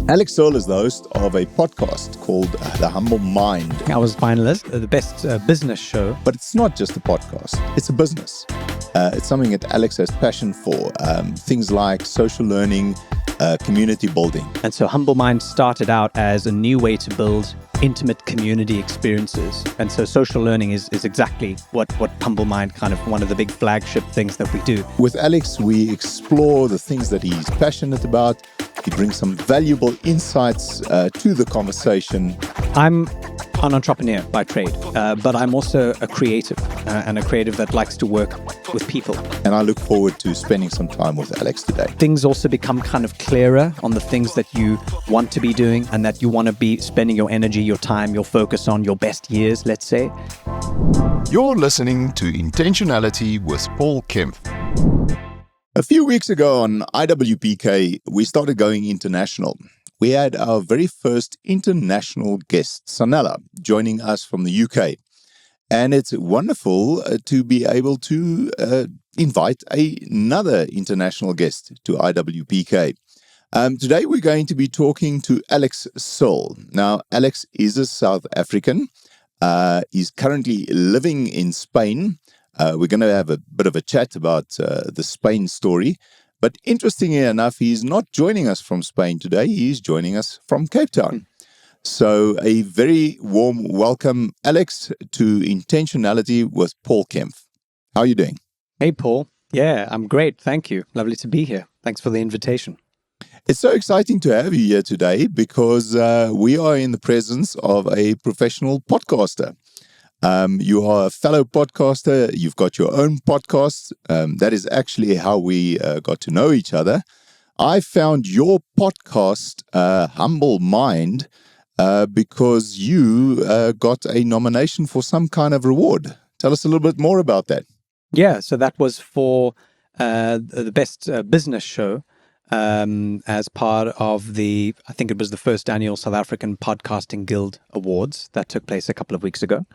Alex Searle is the host of a podcast called The Humble Mind. I was finalist, the best business show. But it's not just a podcast, it's a business. It's something that Alex has passion for. Things like social learning, community building. And so Humble Mind started out as a new way to build intimate community experiences. And so social learning is exactly what Humble Mind, kind of one of the big flagship things that we do. With Alex, we explore the things that he's passionate about. He brings some valuable insights to the conversation. I'm an entrepreneur by trade, but I'm also a creative and a creative that likes to work with people. And I look forward to spending some time with Alex today. Things also become kind of clearer on the things that you want to be doing and that you want to be spending your energy, your time, your focus on, your best years, let's say. You're listening to Intentionality with Paul Kempff. A few weeks ago on IWPK, we started going international. We had our very first international guest, Sanella, joining us from the UK. And it's wonderful to be able to invite another international guest to IWPK. Today, we're going to be talking to Alex Searle. Now, Alex is a South African. He's currently living in Spain. We're going to have a bit of a chat about the Spain story. But interestingly enough, he's not joining us from Spain today. He's joining us from Cape Town. So a very warm welcome, Alex, to Intentionality with Paul Kempff. How are you doing? Hey, Paul. Yeah, I'm great. Thank you. Lovely to be here. Thanks for the invitation. It's so exciting to have you here today because we are in the presence of a professional podcaster. You are a fellow podcaster. You've got your own podcast. That is actually how we got to know each other. I found your podcast, Humble Mind, because you got a nomination for some kind of reward. Tell us a little bit more about that. Yeah, so that was for the best business show as part of I think it was the first annual South African Podcasting Guild Awards that took place a couple of weeks ago.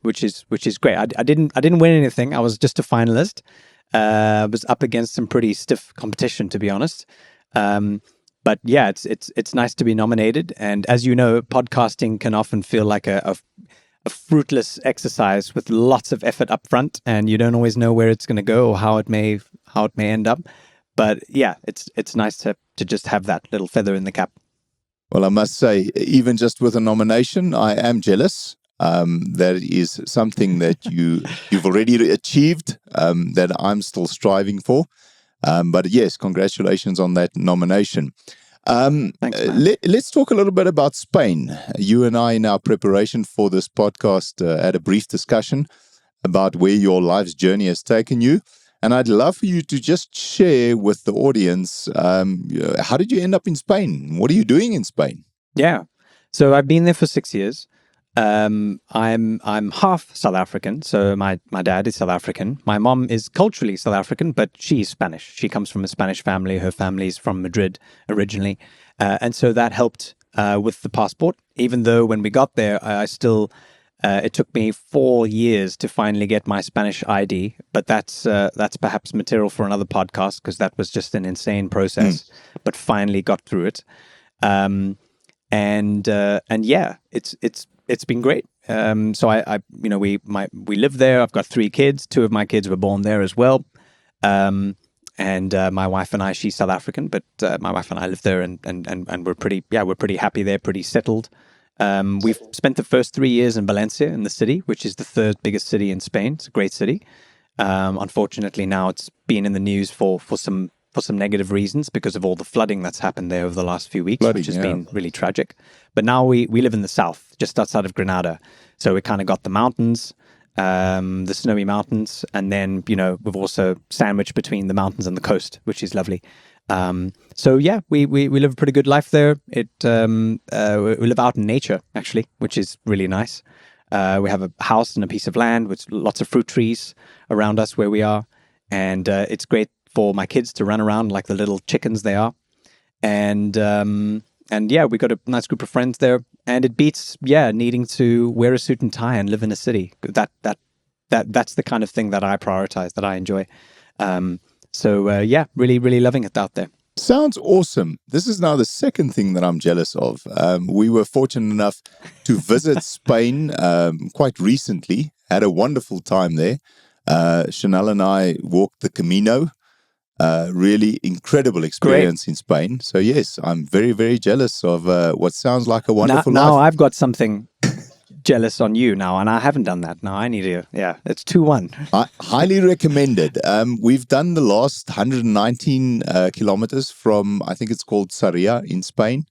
Which is great. I didn't win anything. I was just a finalist. Was up against some pretty stiff competition, to be honest. But yeah, it's nice to be nominated. And as you know, podcasting can often feel like a fruitless exercise with lots of effort up front, and you don't always know where it's going to go or how it may end up. But yeah, it's nice to just have that little feather in the cap. Well, I must say, even just with a nomination, I am jealous. That is something that you've already achieved, that I'm still striving for. But yes, congratulations on that nomination. Thanks, Let's talk a little bit about Spain. You and I, in our preparation for this podcast, had a brief discussion about where your life's journey has taken you. And I'd love for you to just share with the audience, how did you end up in Spain? What are you doing in Spain? Yeah. So I've been there for 6 years. I'm half South African, so my dad is South African. My mom is culturally South African, but she's Spanish. She comes from a Spanish family. Her family's from Madrid originally, and so that helped with the passport. Even though when we got there, it took me 4 years to finally get my Spanish ID. But that's perhaps material for another podcast because that was just an insane process. But finally got through it, and yeah, it's been great. So we live there. I've got 3 kids. 2 of my kids were born there as well. And my wife and I, she's South African, but my wife and I live there, and we're pretty happy there, pretty settled. We've spent the first 3 years in Valencia, in the city, which is the 3rd biggest city in Spain. It's a great city. Unfortunately, now it's been in the news for some negative reasons because of all the flooding that's happened there over the last few weeks, which has been really tragic. But now we live in the south, just outside of Granada. So we kind of got the mountains, the snowy mountains, and then, we've also sandwiched between the mountains and the coast, which is lovely. So yeah, we live a pretty good life there. We live out in nature, actually, which is really nice. We have a house and a piece of land with lots of fruit trees around us where we are. And it's great for my kids to run around like the little chickens they are. And yeah, we got a nice group of friends there. And it beats, needing to wear a suit and tie and live in a city. That's the kind of thing that I prioritize, that I enjoy. So really, really loving it out there. Sounds awesome. This is now the second thing that I'm jealous of. We were fortunate enough to visit Spain quite recently, had a wonderful time there. Chanel and I walked the Camino. Really incredible Great. experience in Spain. So yes, I'm very, very jealous of what sounds like a Now, wonderful now life. I've got something jealous on you now, and I haven't done that. Now I need to. Yeah, it's 2-1. I highly recommended. We've done the last 119 kilometers from, I think it's called Sarria in Spain.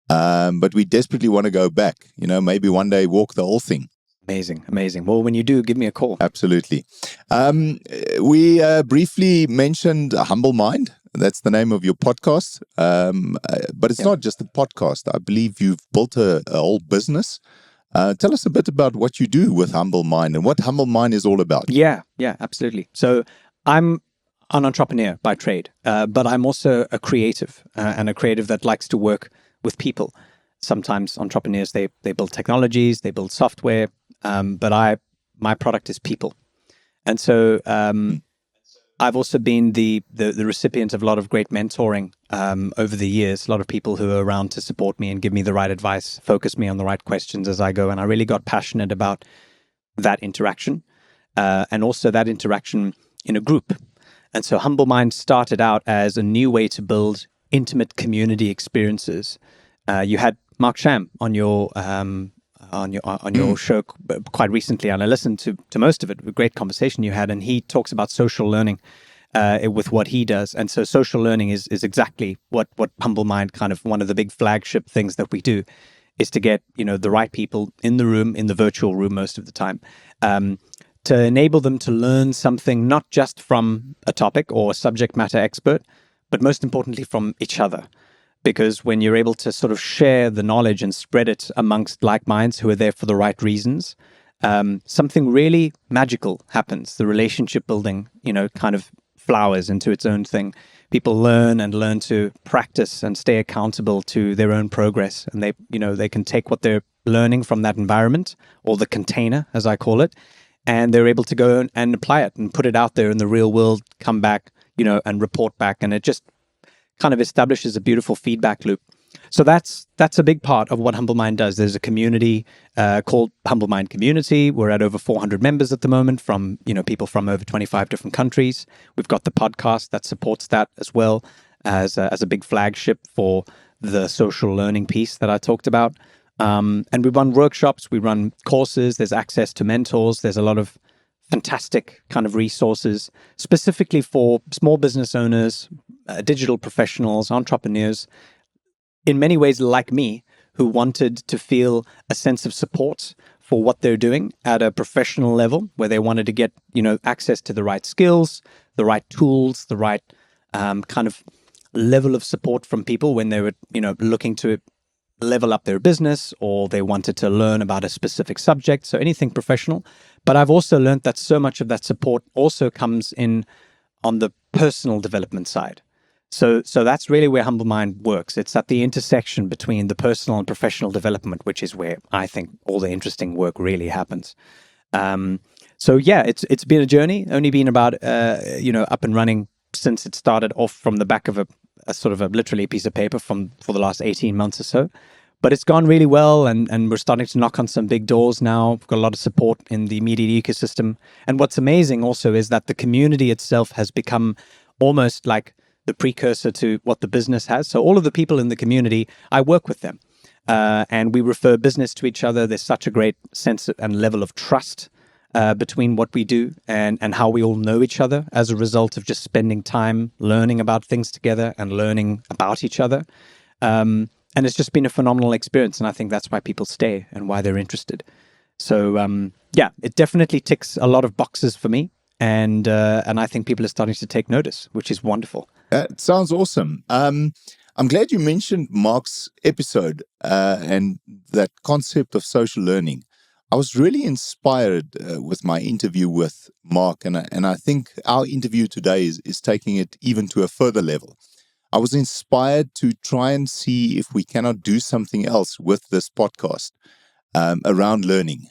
But we desperately want to go back. Maybe one day walk the whole thing. Amazing, amazing. Well, when you do, give me a call. Absolutely. We briefly mentioned Humble Mind. That's the name of your podcast. But it's not just a podcast. I believe you've built a whole business. Tell us a bit about what you do with Humble Mind and what Humble Mind is all about. Yeah, absolutely. So I'm an entrepreneur by trade, but I'm also a creative and a creative that likes to work with people. Sometimes entrepreneurs, they build technologies, they build software, but my product is people. And so I've also been the recipient of a lot of great mentoring over the years, a lot of people who are around to support me and give me the right advice, focus me on the right questions as I go. And I really got passionate about that interaction and also that interaction in a group. And so Humble Mind started out as a new way to build intimate community experiences. You had Mark Sham on your show quite recently, and I listened to most of it. A great conversation you had, and he talks about social learning with what he does. And so social learning is exactly what Humble Mind, kind of one of the big flagship things that we do, is to get the right people in the room, in the virtual room most of the time, to enable them to learn something not just from a topic or a subject matter expert, but most importantly from each other. Because when you're able to sort of share the knowledge and spread it amongst like minds who are there for the right reasons, something really magical happens. The relationship building, kind of flowers into its own thing. People learn to practice and stay accountable to their own progress. And they can take what they're learning from that environment, or the container, as I call it, and they're able to go and apply it and put it out there in the real world, come back, and report back. And it just kind of establishes a beautiful feedback loop. So that's a big part of what Humble Mind does. There's a community called Humble Mind Community. We're at over 400 members at the moment from, people from over 25 different countries. We've got the podcast that supports that as well as a big flagship for the social learning piece that I talked about. And we run workshops, we run courses, there's access to mentors, there's a lot of fantastic kind of resources specifically for small business owners, digital professionals, entrepreneurs, in many ways like me, who wanted to feel a sense of support for what they're doing at a professional level, where they wanted to get, access to the right skills, the right tools, the right kind of level of support from people when they were, looking to level up their business, or they wanted to learn about a specific subject. So anything professional. But I've also learned that so much of that support also comes in on the personal development side. So that's really where Humble Mind works. It's at the intersection between the personal and professional development, which is where I think all the interesting work really happens. So yeah, it's been a journey. Only been about up and running since it started off from the back of a sort of a literally piece of paper for the last 18 months or so. But it's gone really well, and we're starting to knock on some big doors now. We've got a lot of support in the immediate ecosystem. And what's amazing also is that the community itself has become almost like the precursor to what the business has. So all of the people in the community, I work with them, and we refer business to each other. There's such a great sense and level of trust between what we do and how we all know each other as a result of just spending time learning about things together and learning about each other. And it's just been a phenomenal experience. And I think that's why people stay and why they're interested. So yeah, it definitely ticks a lot of boxes for me. And I think people are starting to take notice, which is wonderful. It sounds awesome. I'm glad you mentioned Mark's episode and that concept of social learning. I was really inspired with my interview with Mark, and I think our interview today is taking it even to a further level. I was inspired to try and see if we cannot do something else with this podcast around learning.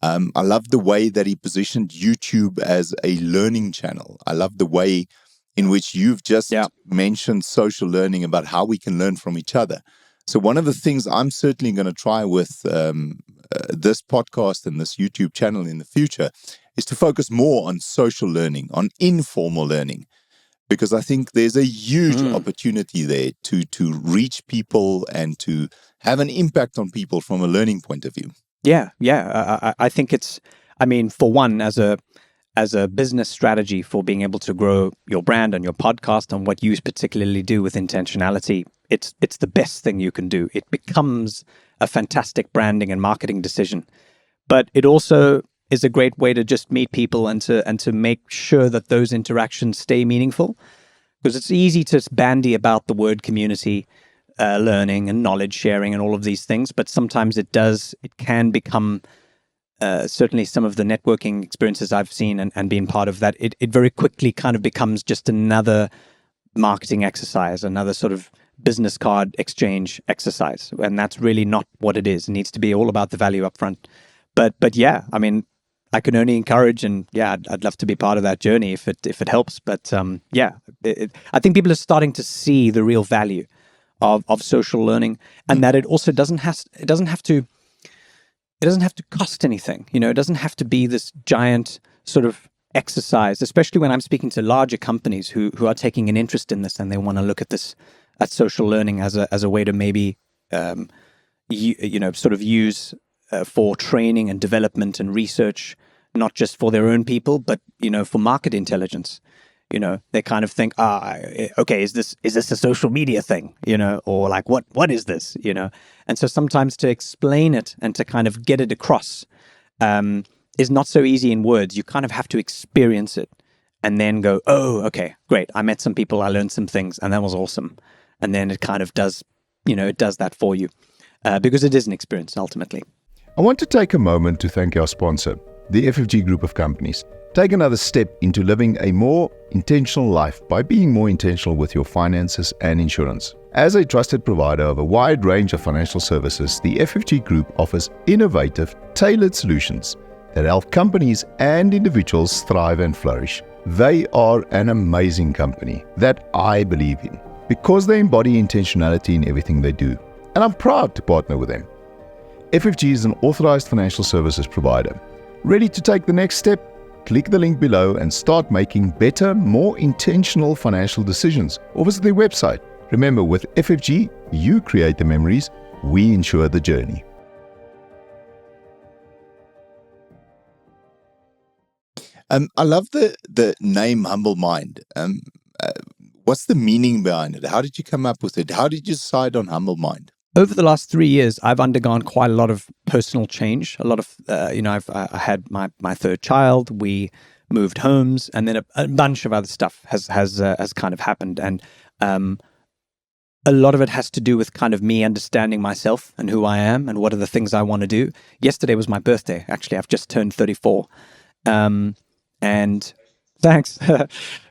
I love the way that he positioned YouTube as a learning channel. I love the way in which you've just Yeah. mentioned social learning, about how we can learn from each other. So one of the things I'm certainly going to try with this podcast and this YouTube channel in the future is to focus more on social learning, on informal learning, because I think there's a huge opportunity there to reach people and to have an impact on people from a learning point of view. Yeah. I think it's, I mean, for one, as a business strategy for being able to grow your brand and your podcast and what you particularly do with intentionality, it's the best thing you can do. It becomes a fantastic branding and marketing decision. But it also is a great way to just meet people and to make sure that those interactions stay meaningful. Because it's easy to bandy about the word community, learning and knowledge sharing and all of these things, but sometimes it can become, certainly some of the networking experiences I've seen and been part of that, it very quickly kind of becomes just another marketing exercise, another sort of business card exchange exercise. And that's really not what it is. It needs to be all about the value up front. But yeah, I mean, I can only encourage, and yeah, I'd love to be part of that journey if it helps. But I think people are starting to see the real value of social learning, and that it also doesn't have to cost anything. You know, it doesn't have to be this giant sort of exercise, especially when I'm speaking to larger companies who are taking an interest in this and they want to look at social learning as a way to maybe sort of use for training and development and research, not just for their own people, but for market intelligence. They kind of think, okay, is this a social media thing? Or like, what is this? And so sometimes to explain it and to kind of get it across is not so easy in words. You kind of have to experience it and then go, oh, okay, great. I met some people, I learned some things, and that was awesome. And then it kind of does, it does that for you because it is an experience ultimately. I want to take a moment to thank our sponsor, the FFG Group of Companies. Take another step into living a more intentional life by being more intentional with your finances and insurance. As a trusted provider of a wide range of financial services, the FFG Group offers innovative, tailored solutions that help companies and individuals thrive and flourish. They are an amazing company that I believe in because they embody intentionality in everything they do, and I'm proud to partner with them. FFG is an authorized financial services provider. Ready to take the next step? Click the link below and start making better, more intentional financial decisions, or visit their website. Remember, with FFG, you create the memories, we ensure the journey. I love the name Humble Mind. What's the meaning behind it? How did you come up with it? How did you decide on Humble Mind? Over the last 3 years, I've undergone quite a lot of personal change. A lot of, I had my third child. We moved homes, and then a bunch of other stuff has kind of happened. And a lot of it has to do with kind of me understanding myself and who I am and what are the things I want to do. Yesterday was my birthday. Actually, I've just turned 34. And thanks,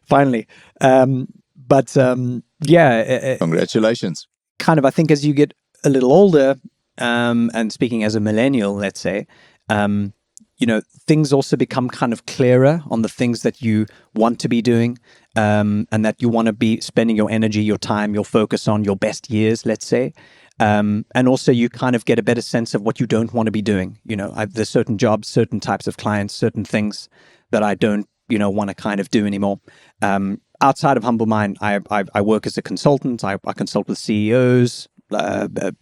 finally. Congratulations. Kind of, I think as you get a little older, and speaking as a millennial, let's say, things also become kind of clearer on the things that you want to be doing, and that you want to be spending your energy, your time, your focus on your best years, let's say. And also you kind of get a better sense of what you don't want to be doing. There's certain jobs, certain types of clients, certain things that I don't, want to kind of do anymore. Outside of Humble Mind, I work as a consultant. I consult with CEOs,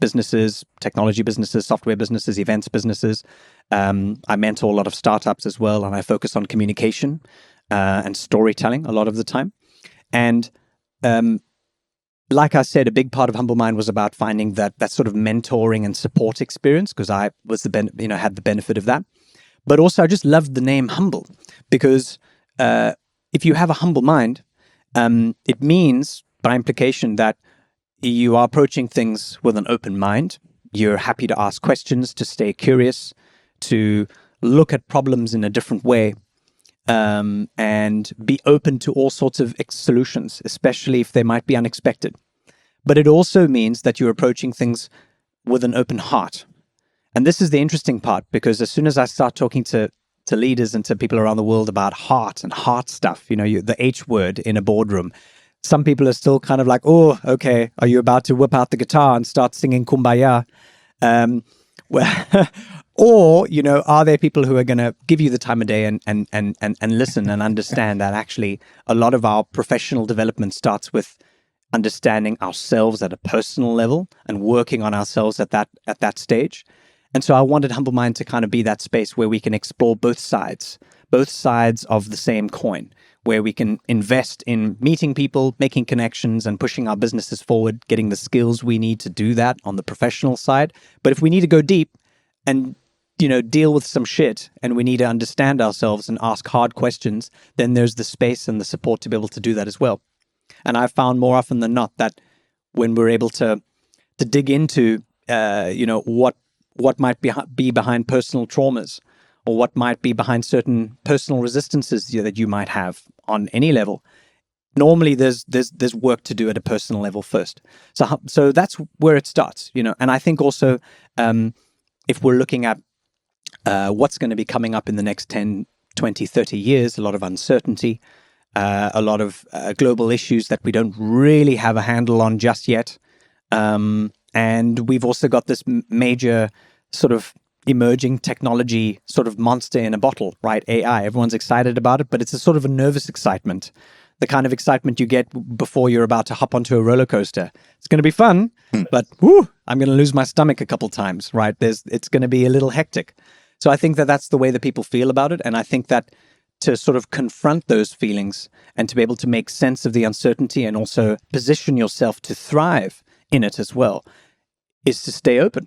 businesses, technology businesses, software businesses, events businesses. I mentor a lot of startups as well, and I focus on communication and storytelling a lot of the time. And like I said, a big part of Humble Mind was about finding that sort of mentoring and support experience, because I was had the benefit of that. But also, I just loved the name Humble, because if you have a humble mind, it means by implication that you are approaching things with an open mind. You're happy to ask questions, to stay curious, to look at problems in a different way, and be open to all sorts of solutions, especially if they might be unexpected. But it also means that you're approaching things with an open heart. And this is the interesting part, because as soon as I start talking to to leaders and to people around the world about heart and heart stuff, the H word in a boardroom, some people are still kind of like, oh, okay, are you about to whip out the guitar and start singing Kumbaya? Well, or, are there people who are going to give you the time of day and listen and understand that actually a lot of our professional development starts with understanding ourselves at a personal level and working on ourselves at that stage. And so I wanted Humble Mind to kind of be that space where we can explore both sides of the same coin, where we can invest in meeting people, making connections, and pushing our businesses forward, getting the skills we need to do that on the professional side. But if we need to go deep and, deal with some shit, and we need to understand ourselves and ask hard questions, then there's the space and the support to be able to do that as well. And I've found more often than not that when we're able to dig into, what might be behind personal traumas, or what might be behind certain personal resistances that you might have on any level. Normally, there's work to do at a personal level first. So that's where it starts, And I think also, if we're looking at what's going to be coming up in the next 10, 20, 30 years, a lot of uncertainty, a lot of global issues that we don't really have a handle on just yet. And we've also got this major sort of emerging technology sort of monster in a bottle, right? AI. Everyone's excited about it, but it's a sort of a nervous excitement. The kind of excitement you get before you're about to hop onto a roller coaster. It's going to be fun, but I'm going to lose my stomach a couple times, right? It's going to be a little hectic. So I think that that's the way that people feel about it. And I think that to sort of confront those feelings and to be able to make sense of the uncertainty and also position yourself to thrive in it as well is to stay open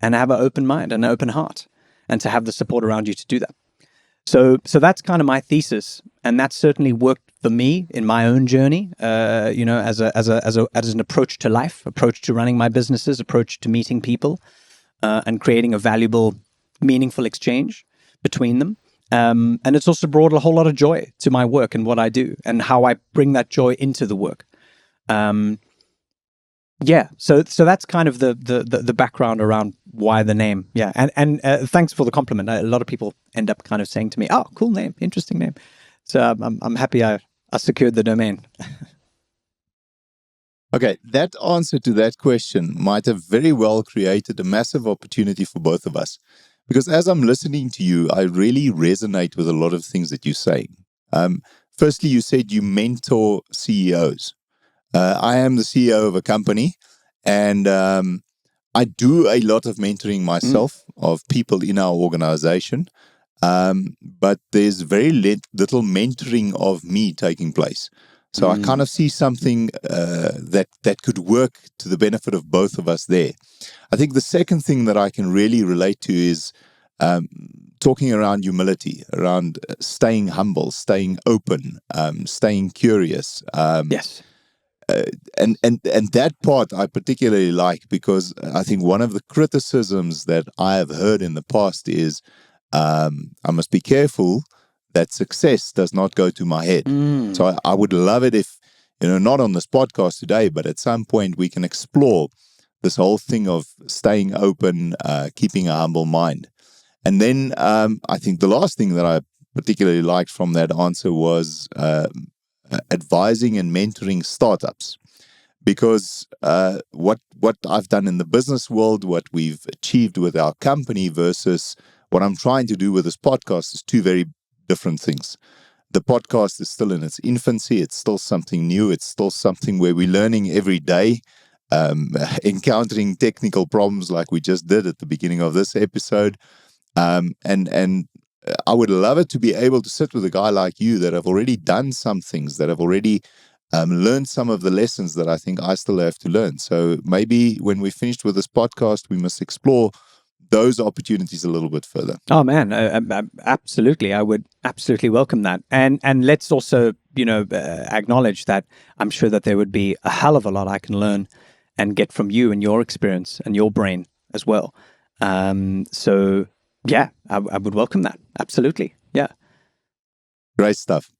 and have an open mind and an open heart and to have the support around you to do that. So that's kind of my thesis, and that certainly worked for me in my own journey, as an approach to life, approach to running my businesses, approach to meeting people, and creating a valuable, meaningful exchange between them. And it's also brought a whole lot of joy to my work and what I do and how I bring that joy into the work. So that's kind of the background around why the name. Yeah, and thanks for the compliment. A lot of people end up kind of saying to me, "Oh, cool name, interesting name." So I'm happy I secured the domain. Okay, that answer to that question might have very well created a massive opportunity for both of us. Because as I'm listening to you, I really resonate with a lot of things that you're saying. Firstly, you said you mentor CEOs. I am the CEO of a company, and I do a lot of mentoring myself of people in our organization. But there's very little mentoring of me taking place. So I kind of see something that could work to the benefit of both of us there. I think the second thing that I can really relate to is talking around humility, around staying humble, staying open, staying curious. Yes. And that part I particularly like, because I think one of the criticisms that I have heard in the past is I must be careful that success does not go to my head. So I would love it if, not on this podcast today, but at some point we can explore this whole thing of staying open, keeping a humble mind. And then I think the last thing that I particularly liked from that answer was advising and mentoring startups. Because what I've done in the business world, what we've achieved with our company versus what I'm trying to do with this podcast is two very different things. The podcast is still in its infancy. It's still something new. It's still something where we're learning every day, encountering technical problems like we just did at the beginning of this episode. And I would love it to be able to sit with a guy like you that have already done some things, that have already learned some of the lessons that I think I still have to learn. So maybe when we're finished with this podcast, we must explore those opportunities a little bit further. Oh man, absolutely. I would absolutely welcome that. And let's also, acknowledge that I'm sure that there would be a hell of a lot I can learn and get from you and your experience and your brain as well. So yeah, I would welcome that. Absolutely. Yeah. Great stuff.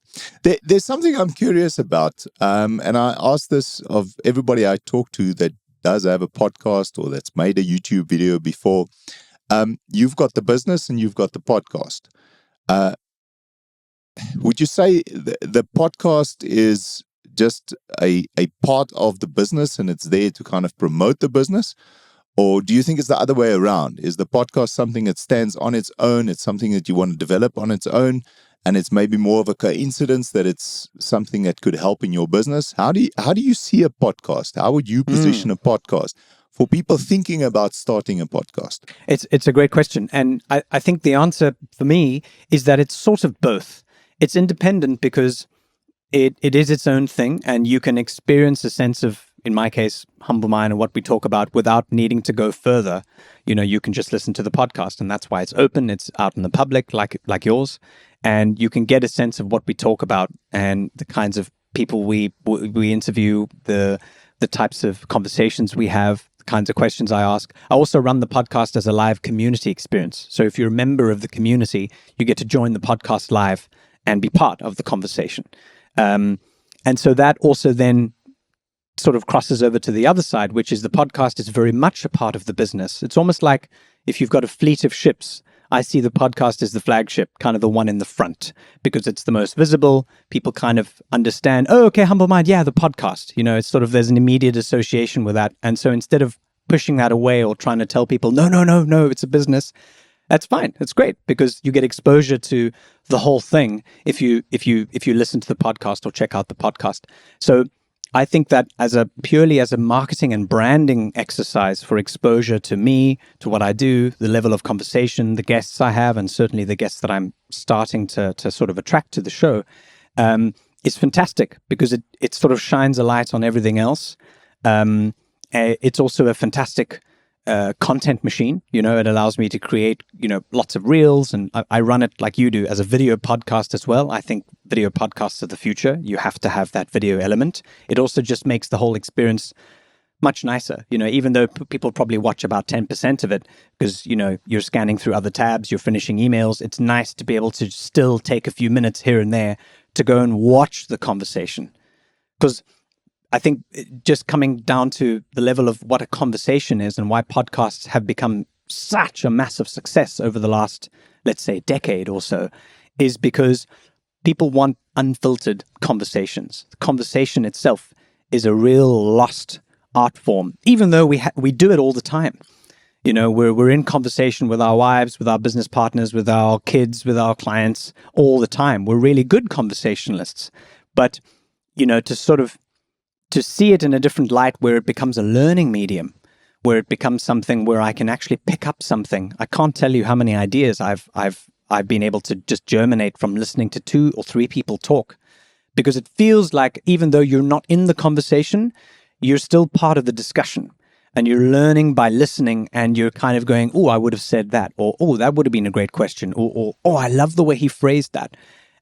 There's something I'm curious about, and I ask this of everybody I talk to that does have a podcast or that's made a YouTube video before. You've got the business and you've got the podcast. Would you say the podcast is just a part of the business and it's there to kind of promote the business? Or do you think it's the other way around? Is the podcast something that stands on its own? It's something that you want to develop on its own, and it's maybe more of a coincidence that it's something that could help in your business? How do you see a podcast? How would you position a podcast for people thinking about starting a podcast? It's a great question. And I think the answer for me is that it's sort of both. It's independent because it is its own thing, and you can experience a sense of, in my case, humble mind and what we talk about without needing to go further. You can just listen to the podcast, and that's why it's open. It's out in the public, like yours, and you can get a sense of what we talk about and the kinds of people we interview, the types of conversations we have, the kinds of questions I ask. I also run the podcast as a live community experience. So if you're a member of the community, you get to join the podcast live and be part of the conversation. And so that also then sort of crosses over to the other side, which is the podcast is very much a part of the business. It's almost like if you've got a fleet of ships, I see the podcast as the flagship, kind of the one in the front, because it's the most visible. People kind of understand, oh, okay, humble mind, yeah, the podcast. It's sort of, there's an immediate association with that. And so instead of pushing that away or trying to tell people, no, it's a business, that's fine. It's great because you get exposure to the whole thing if you listen to the podcast or check out the podcast. So I think that purely as a marketing and branding exercise for exposure to me, to what I do, the level of conversation, the guests I have, and certainly the guests that I'm starting to sort of attract to the show, is fantastic because it sort of shines a light on everything else. It's also a fantastic content machine. It allows me to create, lots of reels, and I run it like you do as a video podcast as well. I think video podcasts are the future. You have to have that video element. It also just makes the whole experience much nicer, even though people probably watch about 10% of it because, you're scanning through other tabs, you're finishing emails. It's nice to be able to still take a few minutes here and there to go and watch the conversation. Because I think just coming down to the level of what a conversation is and why podcasts have become such a massive success over the last, let's say, decade or so, is because people want unfiltered conversations. The conversation itself is a real lost art form, even though we do it all the time. We're in conversation with our wives, with our business partners, with our kids, with our clients all the time. We're really good conversationalists. But, to see it in a different light where it becomes a learning medium, where it becomes something where I can actually pick up something. I can't tell you how many ideas I've been able to just germinate from listening to 2 or 3 people talk, because it feels like even though you're not in the conversation, you're still part of the discussion and you're learning by listening, and you're kind of going, oh, I would have said that, or oh, that would have been a great question, or oh, I love the way he phrased that.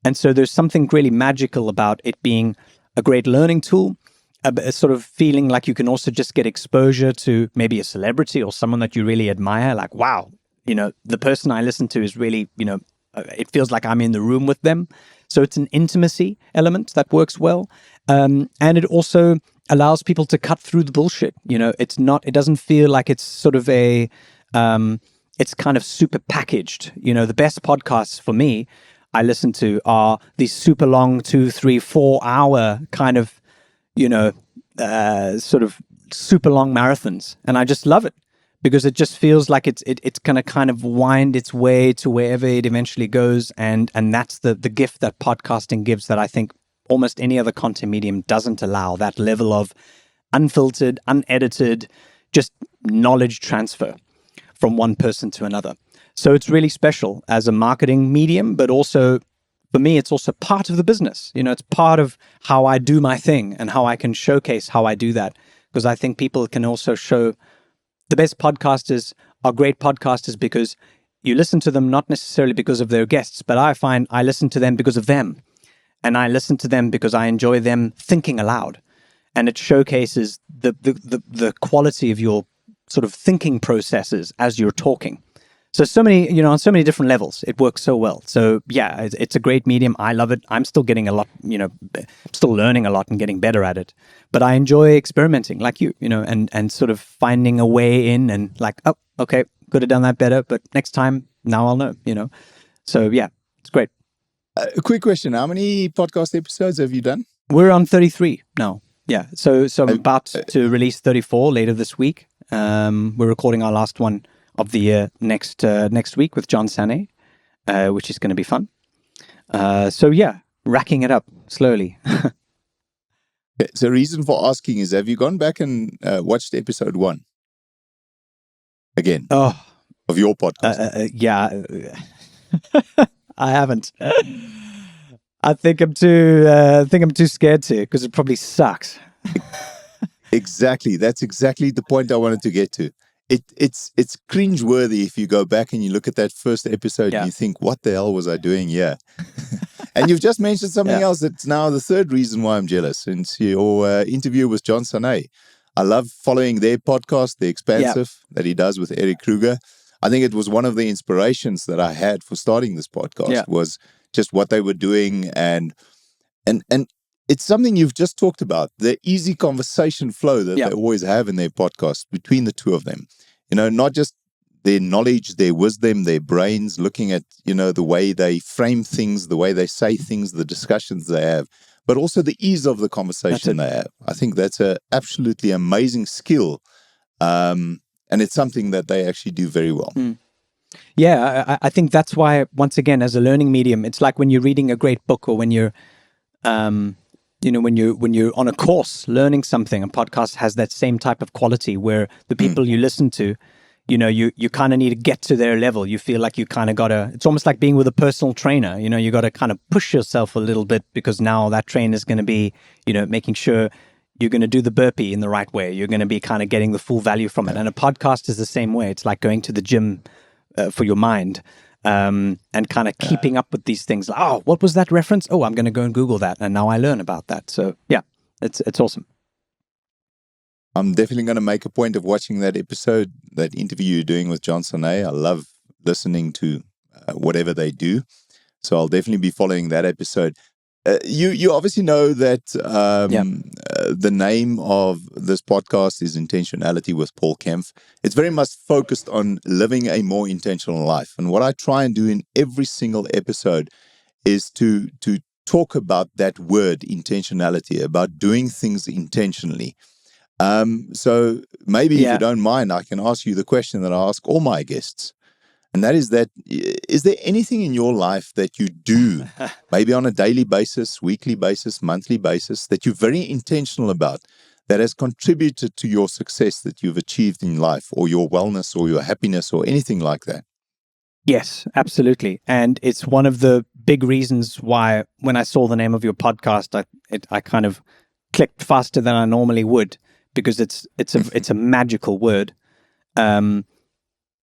And so there's something really magical about it being a great learning tool, a sort of feeling like you can also just get exposure to maybe a celebrity or someone that you really admire. Like, wow, the person I listen to is really, it feels like I'm in the room with them. So it's an intimacy element that works well. And it also allows people to cut through the bullshit. It doesn't feel like it's sort of it's kind of super packaged. The best podcasts for me I listen to are these super long 2, 3, 4 hour kind of, sort of super long marathons. And I just love it because it just feels like it's going to kind of wind its way to wherever it eventually goes. And that's the gift that podcasting gives that I think almost any other content medium doesn't allow, that level of unfiltered, unedited, just knowledge transfer from one person to another. So it's really special as a marketing medium, but also for me, it's also part of the business. It's part of how I do my thing and how I can showcase how I do that. Because I think people can also show the best podcasters are great podcasters because you listen to them not necessarily because of their guests, but I find I listen to them because of them. And I listen to them because I enjoy them thinking aloud. And it showcases the quality of your sort of thinking processes as you're talking. So many, on so many different levels, it works so well. So yeah, it's a great medium. I love it. I'm still getting a lot, still learning a lot and getting better at it. But I enjoy experimenting like you, and sort of finding a way in and like, oh, okay, could have done that better. But next time, now I'll know, So yeah, It's great. A quick question. How many podcast episodes have you done? We're on 33 now. Yeah. So I'm about to release 34 later this week. We're recording our last one of the year next week with John Sané, which is going to be fun. So yeah, racking it up slowly. So the reason for asking is, have you gone back and watched episode 1 again of your podcast? Yeah, I haven't. I think I'm too scared to, because it probably sucks. Exactly. That's exactly the point I wanted to get to. It's cringeworthy if you go back and you look at that first episode and you think, what the hell was I doing here? And you've just mentioned something else that's now the third reason why I'm jealous. Since your interview with John Sané, I love following their podcast, The Expansive, that he does with Eric Kruger. I think it was one of the inspirations that I had for starting this podcast was just what they were doing, and it's something you've just talked about, the easy conversation flow that they always have in their podcast between the two of them. You know, not just their knowledge, their wisdom, their brains, looking at, you know, the way they frame things, the way they say things, the discussions they have, but also the ease of the conversation they have. I think that's an absolutely amazing skill. And it's something that they actually do very well. Yeah, I think that's why, once again, as a learning medium, it's like when you're reading a great book, or when you're, when you're on a course learning something. A podcast has that same type of quality where the people you listen to, you know, you kind of need to get to their level. You feel like you kind of got to, it's almost like being with a personal trainer. You know, you got to kind of push yourself a little bit, because now that trainer is going to be, you know, making sure you're going to do the burpee in the right way. You're going to be kind of getting the full value from it. And a podcast is the same way. It's like going to the gym for your mind, and kind of keeping up with these things. Like, oh, what was that reference? Oh, I'm going to go and Google that. And now I learn about that. So yeah, it's awesome. I'm definitely going to make a point of watching that episode, that interview you're doing with John Sané. I love listening to whatever they do. So I'll definitely be following that episode. You obviously know that the name of this podcast is Intentionality with Paul Kempff. It's very much focused on living a more intentional life. And what I try and do in every single episode is to talk about that word, intentionality, about doing things intentionally. So maybe if you don't mind, I can ask you the question that I ask all my guests. And that, is there anything in your life that you do, maybe on a daily basis, weekly basis, monthly basis, that you're very intentional about, that has contributed to your success that you've achieved in life, or your wellness, or your happiness, or anything like that? Yes, absolutely. And it's one of the big reasons why, when I saw the name of your podcast, I kind of clicked faster than I normally would, because it's a magical word.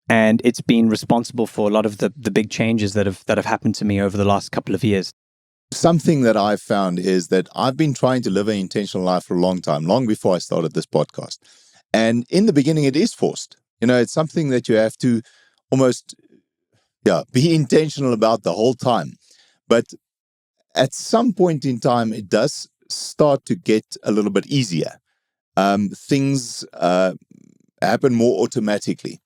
And it's been responsible for a lot of the big changes that have happened to me over the last couple of years. Something that I've found is that I've been trying to live an intentional life for a long time, long before I started this podcast. And in the beginning, it is forced. You know, it's something that you have to almost, be intentional about the whole time. But at some point in time, it does start to get a little bit easier. Things happen more automatically.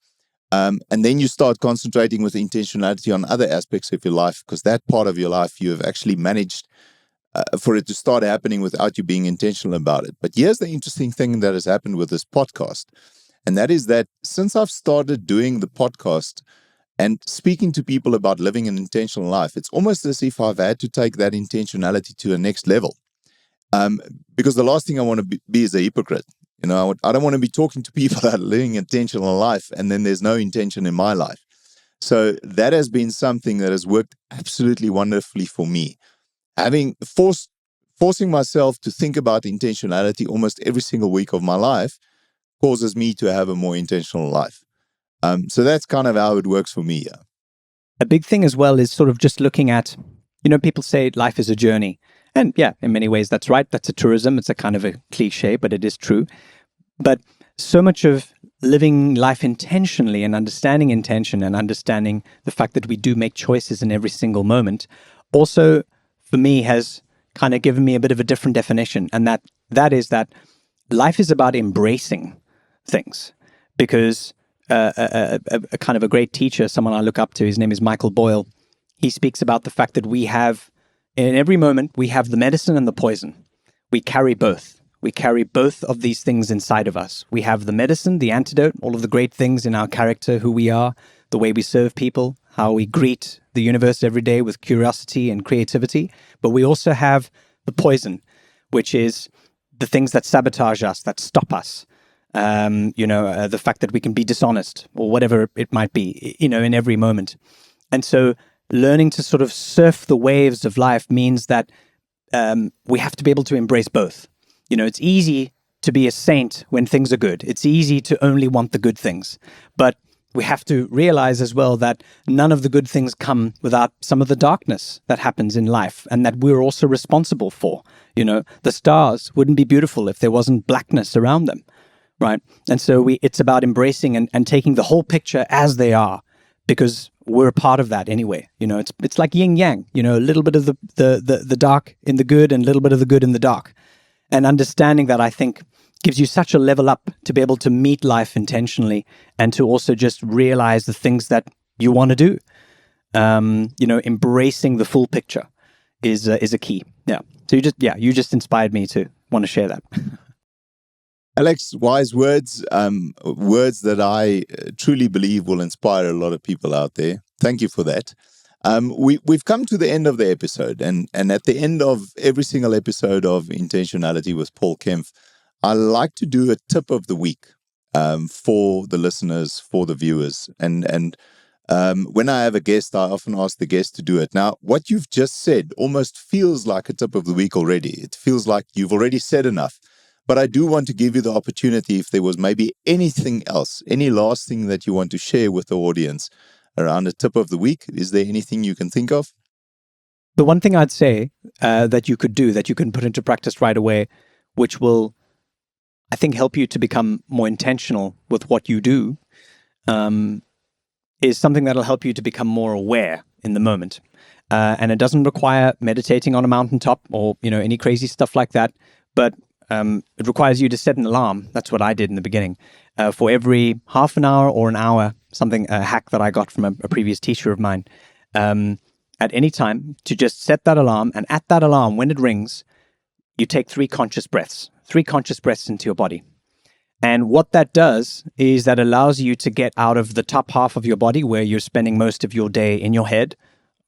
And then you start concentrating with intentionality on other aspects of your life, because that part of your life you have actually managed for it to start happening without you being intentional about it. But here's the interesting thing that has happened with this podcast. And that is that since I've started doing the podcast and speaking to people about living an intentional life, it's almost as if I've had to take that intentionality to a next level. Because the last thing I want to be is a hypocrite. You know, I don't want to be talking to people about living an intentional life and then there's no intention in my life. So that has been something that has worked absolutely wonderfully for me. Having forcing myself to think about intentionality almost every single week of my life causes me to have a more intentional life. So that's kind of how it works for me. Yeah. A big thing as well is sort of just looking at, you know, people say life is a journey. And yeah, in many ways, that's right. That's a truism. It's a kind of a cliche, but it is true. But so much of living life intentionally and understanding intention and understanding the fact that we do make choices in every single moment also, for me, has kind of given me a bit of a different definition. And that is that life is about embracing things. Because a kind of a great teacher, someone I look up to, his name is Michael Boyle, he speaks about the fact that we have, in every moment, we have the medicine and the poison. We carry both. We carry both of these things inside of us. We have the medicine, the antidote, all of the great things in our character, who we are, the way we serve people, how we greet the universe every day with curiosity and creativity. But we also have the poison, which is the things that sabotage us, that stop us. The fact that we can be dishonest or whatever it might be, in every moment. And so learning to sort of surf the waves of life means that we have to be able to embrace both. It's easy to be a saint when things are good. It's easy to only want the good things. But we have to realize as well that none of the good things come without some of the darkness that happens in life, and that we're also responsible for. The stars wouldn't be beautiful if there wasn't blackness around them, right? And so it's about embracing and taking the whole picture as they are, because we're a part of that anyway. It's like yin yang, a little bit of the dark in the good and a little bit of the good in the dark. And understanding that, I think, gives you such a level up to be able to meet life intentionally and to also just realize the things that you want to do. Embracing the full picture is a key. Yeah. So you just inspired me to want to share that. Alex, wise words, words that I truly believe will inspire a lot of people out there. Thank you for that. We've come to the end of the episode, and at the end of every single episode of Intentionality with Paul Kempff, I like to do a tip of the week for the listeners, for the viewers. And when I have a guest, I often ask the guest to do it. Now, what you've just said almost feels like a tip of the week already. It feels like you've already said enough. But I do want to give you the opportunity, if there was maybe anything else, any last thing that you want to share with the audience around a tip of the week. Is there anything you can think of? The one thing I'd say that you could do, that you can put into practice right away, which will, I think, help you to become more intentional with what you do, is something that'll help you to become more aware in the moment. And it doesn't require meditating on a mountaintop or, any crazy stuff like that. But it requires you to set an alarm. That's what I did in the beginning. For every half an hour or an hour, a hack that I got from a previous teacher of mine, at any time, to just set that alarm. And at that alarm, when it rings, you take 3 conscious breaths into your body. And what that does is that allows you to get out of the top half of your body, where you're spending most of your day in your head,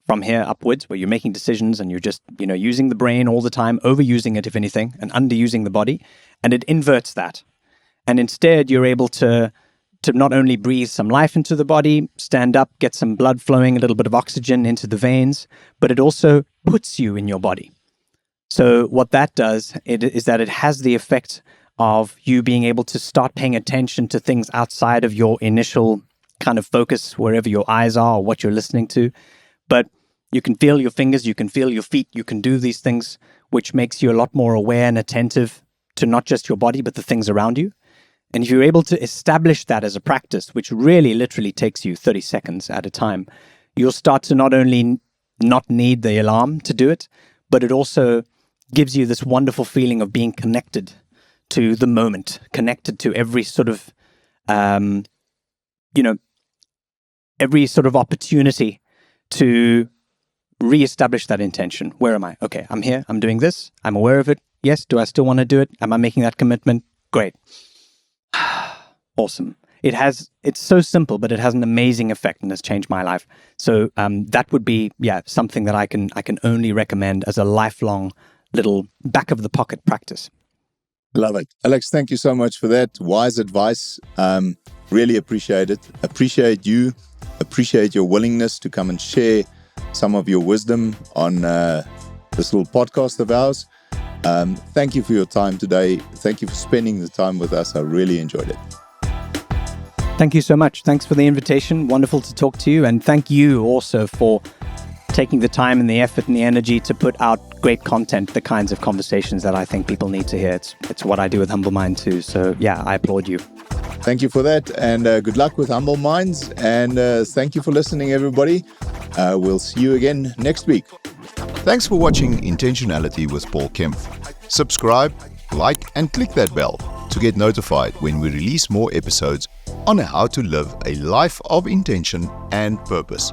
from here upwards, where you're making decisions and you're just, using the brain all the time, overusing it, if anything, and underusing the body. And it inverts that. And instead, you're able to not only breathe some life into the body, stand up, get some blood flowing, a little bit of oxygen into the veins, but it also puts you in your body. So what that does is that it has the effect of you being able to start paying attention to things outside of your initial kind of focus, wherever your eyes are or what you're listening to. But you can feel your fingers, you can feel your feet, you can do these things, which makes you a lot more aware and attentive to not just your body, but the things around you. And if you're able to establish that as a practice, which really literally takes you 30 seconds at a time, you'll start to not only not need the alarm to do it, but it also gives you this wonderful feeling of being connected to the moment, connected to every sort of, every sort of opportunity to reestablish that intention. Where am I? Okay, I'm here. I'm doing this. I'm aware of it. Yes. Do I still want to do it? Am I making that commitment? Great. Awesome. It's so simple, but it has an amazing effect and has changed my life. So that would be, something that I can only recommend as a lifelong little back of the pocket practice. Love it. Alex, thank you so much for that. Wise advice. Really appreciate it. Appreciate you. Appreciate your willingness to come and share some of your wisdom on this little podcast of ours. Thank you for your time today. Thank you for spending the time with us. I really enjoyed it. Thank you so much. Thanks for the invitation. Wonderful to talk to you. And thank you also for taking the time and the effort and the energy to put out great content, the kinds of conversations that I think people need to hear. It's what I do with Humble Mind too. So I applaud you. Thank you for that. And good luck with Humble Minds. And thank you for listening, everybody. We'll see you again next week. Thanks for watching Intentionality with Paul Kempff. Subscribe, like, and click that bell to get notified when we release more episodes on how to live a life of intention and purpose.